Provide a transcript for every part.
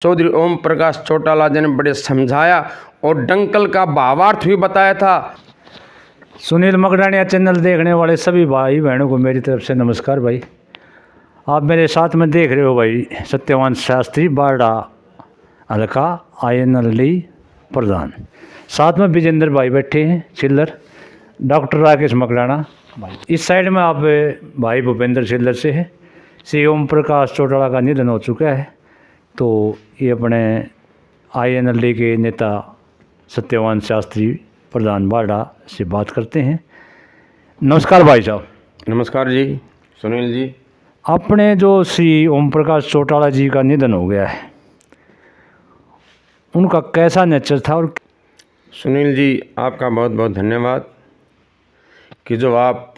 चौधरी ओम प्रकाश चौटाला जी ने बड़े समझाया और डंकल का भावार्थ भी बताया था। सुनील मकड़ानिया चैनल देखने वाले सभी भाई बहनों को मेरी तरफ से नमस्कार। भाई आप मेरे साथ में देख रहे हो भाई सत्यवान शास्त्री बारडा हल्का INLD प्रधान, साथ में विजेंद्र भाई बैठे हैं चिल्लर, डॉक्टर राकेश मकड़ाना भाई। इस साइड में आप भाई भूपेंद्र चिल्लर से है। श्री ओम प्रकाश चौटाला का निधन हो चुका है, तो ये अपने INLD के नेता सत्यवान शास्त्री प्रधान बारडा से बात करते हैं। नमस्कार भाई साहब। नमस्कार जी सुनील जी। अपने जो श्री ओम प्रकाश चौटाला जी का निधन हो गया है, उनका कैसा नेचर था? और सुनील जी आपका बहुत बहुत धन्यवाद कि जो आप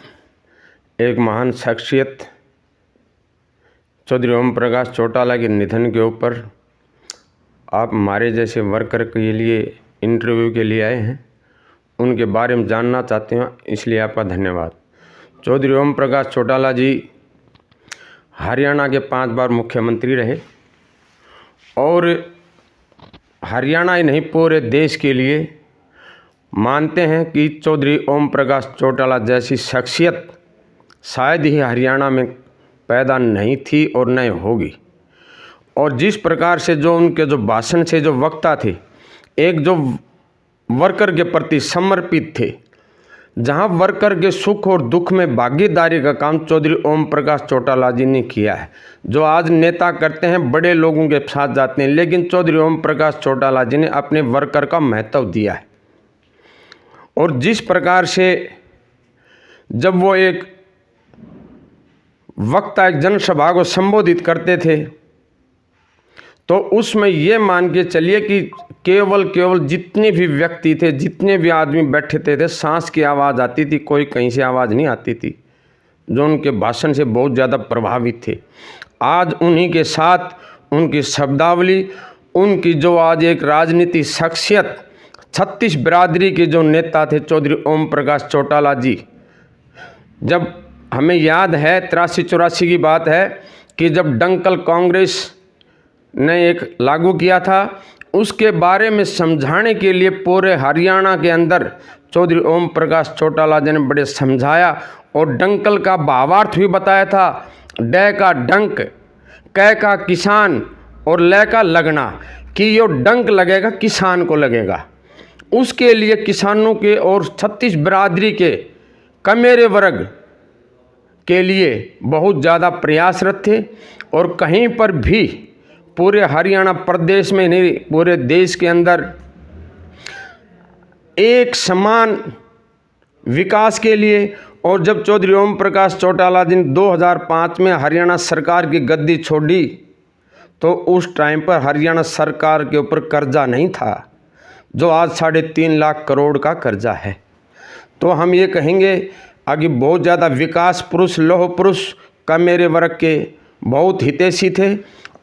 एक महान शख्सियत चौधरी ओम प्रकाश चौटाला के निधन के ऊपर आप हमारे जैसे वर्कर के लिए इंटरव्यू के लिए आए हैं, उनके बारे में जानना चाहते हैं, इसलिए आपका धन्यवाद। चौधरी ओम प्रकाश चौटाला जी हरियाणा के 5 बार मुख्यमंत्री रहे और हरियाणा ही नहीं पूरे देश के लिए मानते हैं कि चौधरी ओम प्रकाश चौटाला जैसी शख्सियत शायद ही हरियाणा में पैदा नहीं थी और नहीं होगी। और जिस प्रकार से जो उनके जो भाषण से जो वक्ता थे, एक जो वर्कर के प्रति समर्पित थे, जहां वर्कर के सुख और दुख में भागीदारी का काम चौधरी ओम प्रकाश चौटाला जी ने किया है। जो आज नेता करते हैं बड़े लोगों के साथ जाते हैं, लेकिन चौधरी ओम प्रकाश चौटाला जी ने अपने वर्कर का महत्व दिया है। और जिस प्रकार से जब वो एक वक्ता एक जनसभा को संबोधित करते थे, तो उसमें ये मान के चलिए कि केवल जितने भी व्यक्ति थे, जितने भी आदमी बैठे थे, सांस की आवाज़ आती थी, कोई कहीं से आवाज़ नहीं आती थी, जो उनके भाषण से बहुत ज़्यादा प्रभावित थे। आज उन्हीं के साथ उनकी शब्दावली, उनकी जो आज एक राजनीति शख्सियत 36 बिरादरी के जो नेता थे चौधरी ओम प्रकाश चौटाला जी, जब हमें याद है 83-84 की बात है कि जब डंकल कांग्रेस ने एक लागू किया था, उसके बारे में समझाने के लिए पूरे हरियाणा के अंदर चौधरी ओम प्रकाश चौटाला जी ने बड़े समझाया और डंकल का भावार्थ भी बताया था। डे का डंक, कै का किसान और ले का लगना, कि यो डंक लगेगा किसान को लगेगा। उसके लिए किसानों के और 36 बिरादरी के कमेरे वर्ग के लिए बहुत ज़्यादा प्रयासरत थे। और कहीं पर भी पूरे हरियाणा प्रदेश में नहीं, पूरे देश के अंदर एक समान विकास के लिए। और जब चौधरी ओम प्रकाश चौटाला जी ने 2005 में हरियाणा सरकार की गद्दी छोड़ी, तो उस टाइम पर हरियाणा सरकार के ऊपर कर्जा नहीं था, जो आज 3.5 लाख करोड़ का कर्जा है। तो हम ये कहेंगे आगे बहुत ज़्यादा विकास पुरुष, लौह पुरुष का मेरे वर्ग के बहुत हितैषी थे।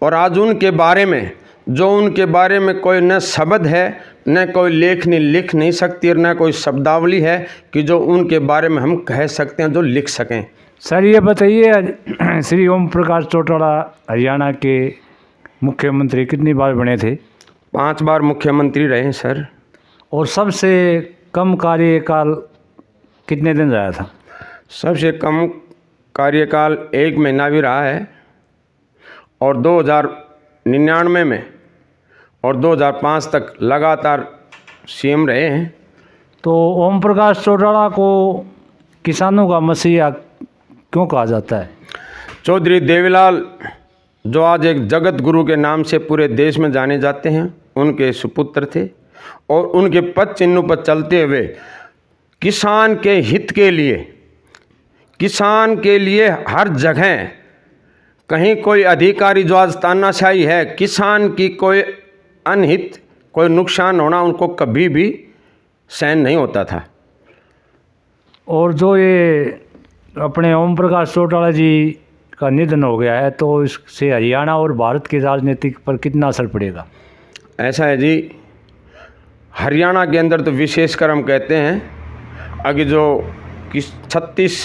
और आज उनके बारे में उनके बारे में कोई न शब्द है, न कोई लेखनी लिख नहीं सकती, और न कोई शब्दावली है कि जो उनके बारे में हम कह सकते हैं, जो लिख सकें। सर ये बताइए, श्री ओम प्रकाश चौटाला हरियाणा के मुख्यमंत्री कितनी बार बने थे? 5 बार मुख्यमंत्री रहे हैं सर। और सबसे कम कार्यकाल कितने दिन रहा था? सबसे कम कार्यकाल 1 महीना भी रहा है। और 2099 में और 2005 तक लगातार CM रहे हैं। तो ओम प्रकाश चौटाला को किसानों का मसीहा क्यों कहा जाता है? चौधरी देवीलाल, जो आज एक जगत गुरु के नाम से पूरे देश में जाने जाते हैं, उनके सुपुत्र थे। और उनके पद चिन्हों पर चलते हुए किसान के हित के लिए, किसान के लिए हर जगह कहीं कोई अधिकारी जो आज तानाशाही है, किसान की कोई अनहित, कोई नुकसान होना उनको कभी भी सहन नहीं होता था। और जो ये अपने ओम प्रकाश चौटाला जी का निधन हो गया है, तो इससे हरियाणा और भारत की राजनीतिक पर कितना असर पड़ेगा? ऐसा है जी, हरियाणा के अंदर तो विशेषकर हम कहते हैं आगे जो 36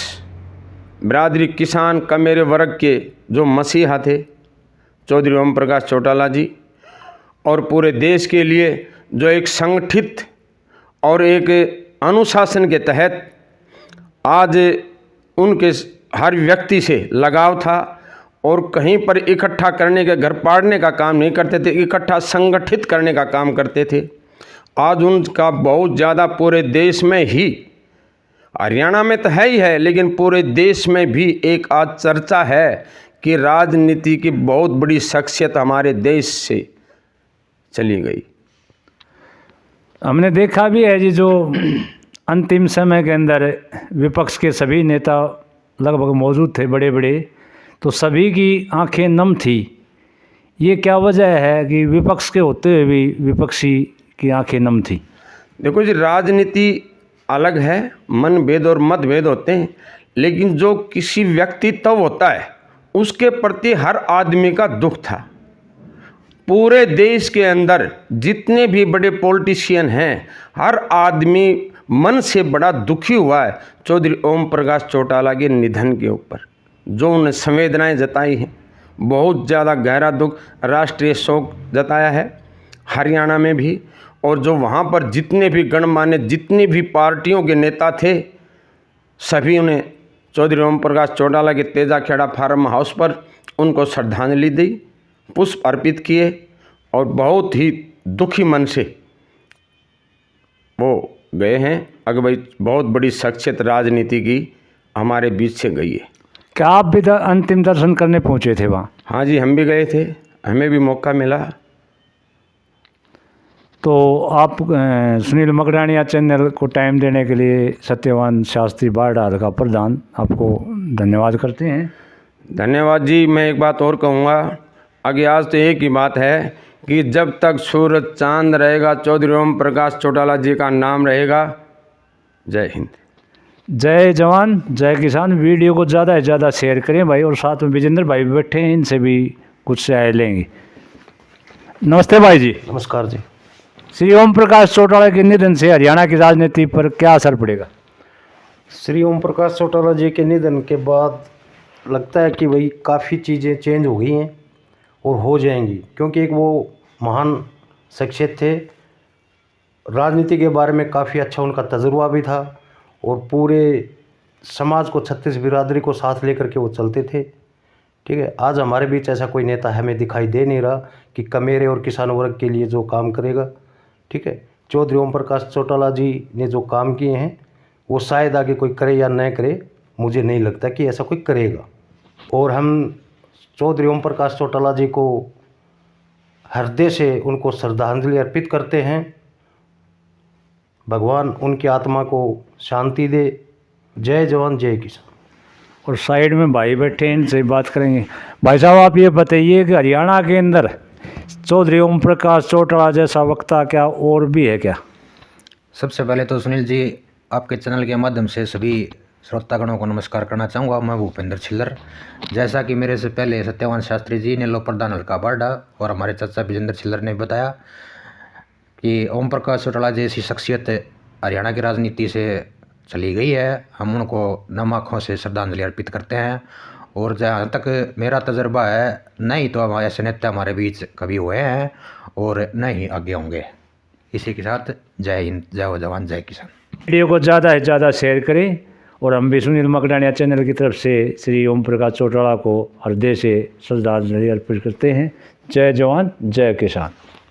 बिरादरी किसान कमेरे वर्ग के जो मसीहा थे चौधरी ओम प्रकाश चौटाला जी, और पूरे देश के लिए जो एक संगठित और एक अनुशासन के तहत आज उनके हर व्यक्ति से लगाव था और कहीं पर इकट्ठा करने के, घर पाड़ने का काम नहीं करते थे, इकट्ठा संगठित करने का काम करते थे। आज उनका बहुत ज़्यादा पूरे देश में ही, हरियाणा में तो है ही है, लेकिन पूरे देश में भी एक आज चर्चा है कि राजनीति की बहुत बड़ी शख्सियत हमारे देश से चली गई। हमने देखा भी है जी, जो अंतिम समय के अंदर विपक्ष के सभी नेता लगभग मौजूद थे बड़े बड़े, तो सभी की आंखें नम थी। ये क्या वजह है कि विपक्ष के होते हुए भी विपक्षी की आंखें नम थी? देखो जी, राजनीति अलग है, मनभेद और मतभेद होते हैं, लेकिन जो किसी व्यक्तित्व होता है उसके प्रति हर आदमी का दुख था। पूरे देश के अंदर जितने भी बड़े पॉलिटिशियन हैं, हर आदमी मन से बड़ा दुखी हुआ है चौधरी ओम प्रकाश चौटाला के निधन के ऊपर। जो उन्हें संवेदनाएं जताई हैं, बहुत ज़्यादा गहरा दुख, राष्ट्रीय शोक जताया है हरियाणा में भी। और जो वहाँ पर जितने भी गणमान्य, जितनी भी पार्टियों के नेता थे, सभी उन्हें चौधरी ओम प्रकाश चौटाला के तेजाखेड़ा फार्म हाउस पर उनको श्रद्धांजलि दी, पुष्प अर्पित किए और बहुत ही दुखी मन से वो गए हैं। अगर भाई बहुत बड़ी शख्सियत राजनीति की हमारे बीच से गई है। क्या आप भी अंतिम दर्शन करने पहुंचे थे वहाँ? हाँ जी, हम भी गए थे, हमें भी मौका मिला। तो आप सुनील मकड़ानिया चैनल को टाइम देने के लिए सत्यवान शास्त्री बारडा का प्रधान आपको धन्यवाद करते हैं। धन्यवाद जी। मैं एक बात और कहूँगा, आगे आज तो एक ही बात है कि जब तक सूरज चांद रहेगा चौधरी ओम प्रकाश चौटाला जी का नाम रहेगा। जय हिंद, जय जवान जय किसान। वीडियो को ज़्यादा से ज़्यादा शेयर करें भाई, और साथ में विजेंद्र भाई भी बैठे हैं, इनसे भी कुछ राय लेंगे। नमस्ते भाई जी। नमस्कार जी। श्री ओम प्रकाश चौटाला के निधन से हरियाणा की राजनीति पर क्या असर पड़ेगा? श्री ओम प्रकाश चौटाला जी के निधन के बाद लगता है कि भाई काफ़ी चीज़ें चेंज हो गई हैं और हो जाएंगी, क्योंकि एक वो महान शख्सियत थे, राजनीति के बारे में काफ़ी अच्छा उनका तजुर्बा भी था और पूरे समाज को, छत्तीस बिरादरी को साथ लेकर के वो चलते थे। ठीक है, आज हमारे बीच ऐसा कोई नेता हमें दिखाई दे नहीं रहा कि कमेरे और किसान वर्ग के लिए जो काम करेगा। ठीक है, चौधरी ओम प्रकाश चौटाला जी ने जो काम किए हैं वो शायद आगे कोई करे या न करे, मुझे नहीं लगता कि ऐसा कोई करेगा। और हम चौधरी ओम प्रकाश चौटाला जी को हृदय से उनको श्रद्धांजलि अर्पित करते हैं। भगवान उनकी आत्मा को शांति दे। जय जवान जय किसान। और साइड में भाई बैठे हैं, इनसे बात करेंगे। भाई साहब, आप ये बताइए कि हरियाणा के अंदर चौधरी ओम प्रकाश चौटाला जैसा वक्ता क्या और भी है क्या? सबसे पहले तो सुनील जी, आपके चैनल के माध्यम से सभी श्रोतागणों को नमस्कार करना चाहूँगा। मैं भूपेंद्र छिल्लर। जैसा कि मेरे से पहले सत्यवान शास्त्री जी ने, लोक प्रधान हल्का बारडा, और हमारे चाचा विजेंद्र छिल्लर ने बताया कि ओम प्रकाश चौटाला जैसी शख्सियत हरियाणा की राजनीति से चली गई है। हम उनको नम आँखों से श्रद्धांजलि अर्पित करते हैं। और जहाँ तक मेरा तजर्बा है, नहीं तो हमारे ऐसे नेता हमारे बीच कभी हुए हैं और न ही आगे होंगे। इसी के साथ जय हिंद, जय जवान जय किसान। वीडियो को ज़्यादा से ज़्यादा शेयर करें। और हम भी सुनील मकड़ानिया चैनल की तरफ से श्री ओम प्रकाश चौटाला को हृदय से श्रद्धांजलि अर्पित करते हैं। जय जवान जय किसान।